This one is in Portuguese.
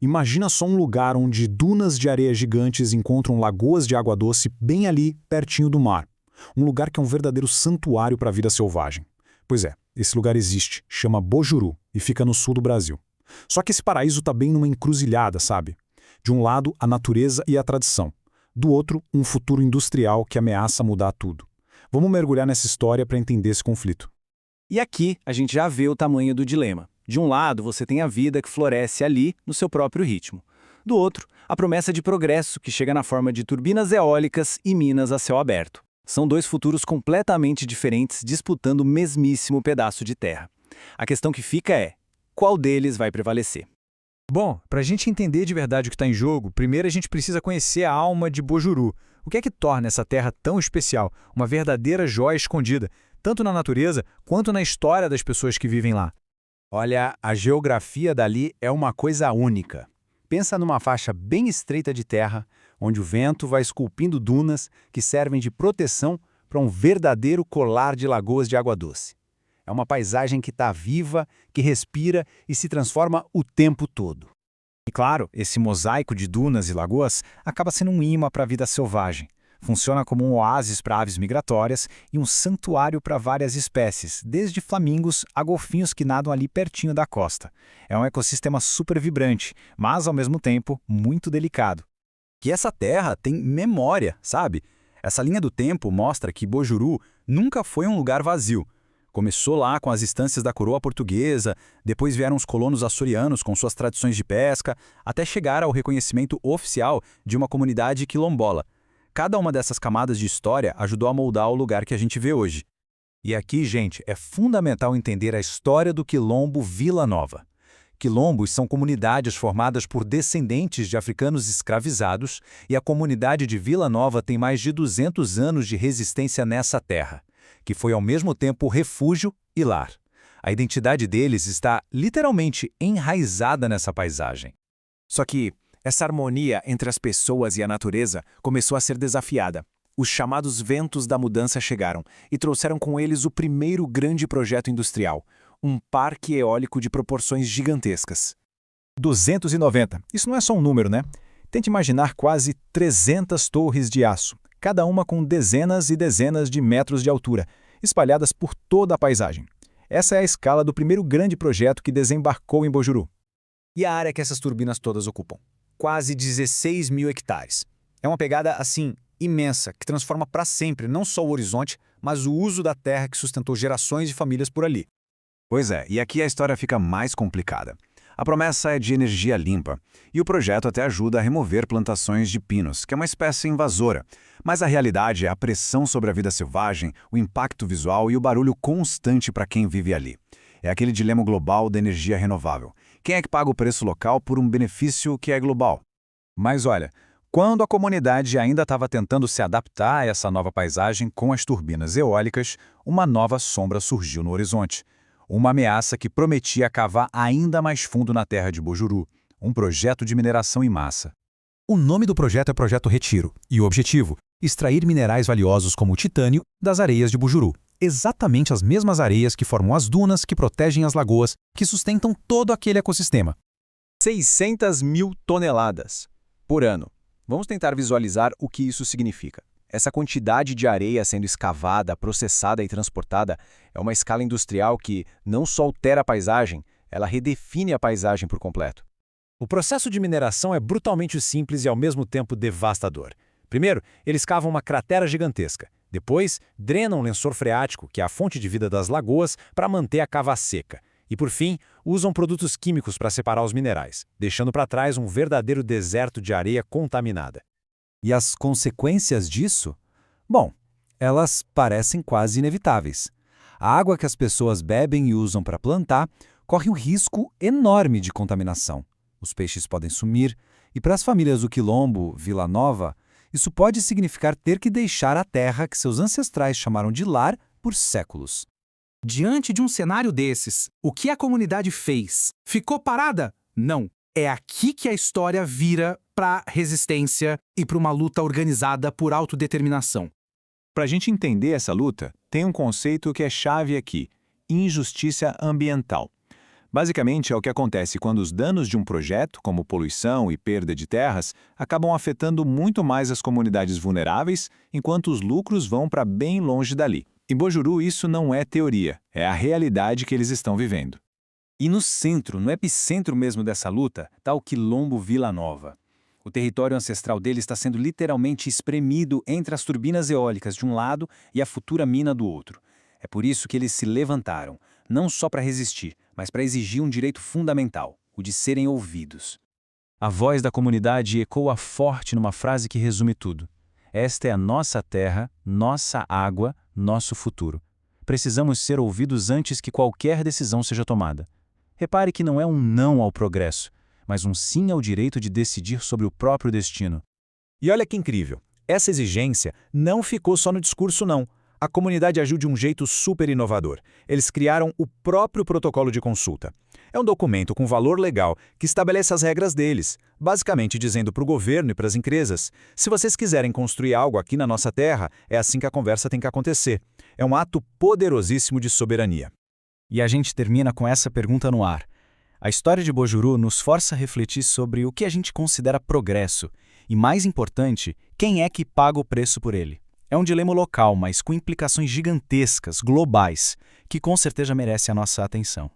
Imagina só um lugar onde dunas de areia gigantes encontram lagoas de água doce bem ali, pertinho do mar. Um lugar que é um verdadeiro santuário para a vida selvagem. Pois é, esse lugar existe, chama Bojuru e fica no sul do Brasil. Só que esse paraíso está bem numa encruzilhada, sabe? De um lado, a natureza e a tradição. Do outro, um futuro industrial que ameaça mudar tudo. Vamos mergulhar nessa história para entender esse conflito. E aqui a gente já vê o tamanho do dilema. De um lado, você tem a vida que floresce ali, no seu próprio ritmo. Do outro, a promessa de progresso que chega na forma de turbinas eólicas e minas a céu aberto. São dois futuros completamente diferentes disputando o mesmíssimo pedaço de terra. A questão que fica é, qual deles vai prevalecer? Bom, para a gente entender de verdade o que está em jogo, primeiro a gente precisa conhecer a alma de Bojuru. O que é que torna essa terra tão especial, uma verdadeira joia escondida, tanto na natureza quanto na história das pessoas que vivem lá? Olha, a geografia dali é uma coisa única. Pensa numa faixa bem estreita de terra, onde o vento vai esculpindo dunas que servem de proteção para um verdadeiro colar de lagoas de água doce. É uma paisagem que está viva, que respira e se transforma o tempo todo. E claro, esse mosaico de dunas e lagoas acaba sendo um imã para a vida selvagem. Funciona como um oásis para aves migratórias e um santuário para várias espécies, desde flamingos a golfinhos que nadam ali pertinho da costa. É um ecossistema super vibrante, mas ao mesmo tempo muito delicado. Que essa terra tem memória, sabe? Essa linha do tempo mostra que Bojuru nunca foi um lugar vazio. Começou lá com as estâncias da coroa portuguesa, depois vieram os colonos açorianos com suas tradições de pesca, até chegar ao reconhecimento oficial de uma comunidade quilombola. Cada uma dessas camadas de história ajudou a moldar o lugar que a gente vê hoje. E aqui, gente, é fundamental entender a história do Quilombo Vila Nova. Quilombos são comunidades formadas por descendentes de africanos escravizados e a comunidade de Vila Nova tem mais de 200 anos de resistência nessa terra, que foi ao mesmo tempo refúgio e lar. A identidade deles está literalmente enraizada nessa paisagem. Só que essa harmonia entre as pessoas e a natureza começou a ser desafiada. Os chamados ventos da mudança chegaram e trouxeram com eles o primeiro grande projeto industrial, um parque eólico de proporções gigantescas. 290. Isso não é só um número, né? Tente imaginar quase 300 torres de aço, cada uma com dezenas e dezenas de metros de altura, espalhadas por toda a paisagem. Essa é a escala do primeiro grande projeto que desembarcou em Bojuru. E a área que essas turbinas todas ocupam? Quase 16 mil hectares. É uma pegada, assim, imensa, que transforma para sempre não só o horizonte, mas o uso da terra que sustentou gerações de famílias por ali. Pois é, e aqui a história fica mais complicada. A promessa é de energia limpa, e o projeto até ajuda a remover plantações de pinos, que é uma espécie invasora. Mas a realidade é a pressão sobre a vida selvagem, o impacto visual e o barulho constante para quem vive ali. É aquele dilema global da energia renovável. Quem é que paga o preço local por um benefício que é global? Mas olha, quando a comunidade ainda estava tentando se adaptar a essa nova paisagem com as turbinas eólicas, uma nova sombra surgiu no horizonte. Uma ameaça que prometia cavar ainda mais fundo na terra de Bojuru, um projeto de mineração em massa. O nome do projeto é Projeto Retiro, e o objetivo? Extrair minerais valiosos como o titânio das areias de Bojuru. Exatamente as mesmas areias que formam as dunas que protegem as lagoas, que sustentam todo aquele ecossistema. 600 mil toneladas por ano. Vamos tentar visualizar o que isso significa. Essa quantidade de areia sendo escavada, processada e transportada é uma escala industrial que não só altera a paisagem, ela redefine a paisagem por completo. O processo de mineração é brutalmente simples e ao mesmo tempo devastador. Primeiro, eles cavam uma cratera gigantesca. Depois, drenam o lençol freático, que é a fonte de vida das lagoas, para manter a cava seca. E, por fim, usam produtos químicos para separar os minerais, deixando para trás um verdadeiro deserto de areia contaminada. E as consequências disso? Bom, elas parecem quase inevitáveis. A água que as pessoas bebem e usam para plantar corre um risco enorme de contaminação. Os peixes podem sumir, e para as famílias do Quilombo, Vila Nova, isso pode significar ter que deixar a terra que seus ancestrais chamaram de lar por séculos. Diante de um cenário desses, o que a comunidade fez? Ficou parada? Não. É aqui que a história vira para resistência e para uma luta organizada por autodeterminação. Para a gente entender essa luta, tem um conceito que é chave aqui: injustiça ambiental. Basicamente, é o que acontece quando os danos de um projeto, como poluição e perda de terras, acabam afetando muito mais as comunidades vulneráveis, enquanto os lucros vão para bem longe dali. Em Bojuru, isso não é teoria, é a realidade que eles estão vivendo. E no centro, no epicentro mesmo dessa luta, está o Quilombo Vila Nova. O território ancestral dele está sendo literalmente espremido entre as turbinas eólicas de um lado e a futura mina do outro. É por isso que eles se levantaram, não só para resistir, mas para exigir um direito fundamental, o de serem ouvidos. A voz da comunidade ecoa forte numa frase que resume tudo. Esta é a nossa terra, nossa água, nosso futuro. Precisamos ser ouvidos antes que qualquer decisão seja tomada. Repare que não é um não ao progresso, mas um sim ao direito de decidir sobre o próprio destino. E olha que incrível, essa exigência não ficou só no discurso não. A comunidade agiu de um jeito super inovador. Eles criaram o próprio protocolo de consulta. É um documento com valor legal que estabelece as regras deles, basicamente dizendo para o governo e para as empresas: se vocês quiserem construir algo aqui na nossa terra, é assim que a conversa tem que acontecer. É um ato poderosíssimo de soberania. E a gente termina com essa pergunta no ar. A história de Bojuru nos força a refletir sobre o que a gente considera progresso e, mais importante, quem é que paga o preço por ele. É um dilema local, mas com implicações gigantescas, globais, que com certeza merece a nossa atenção.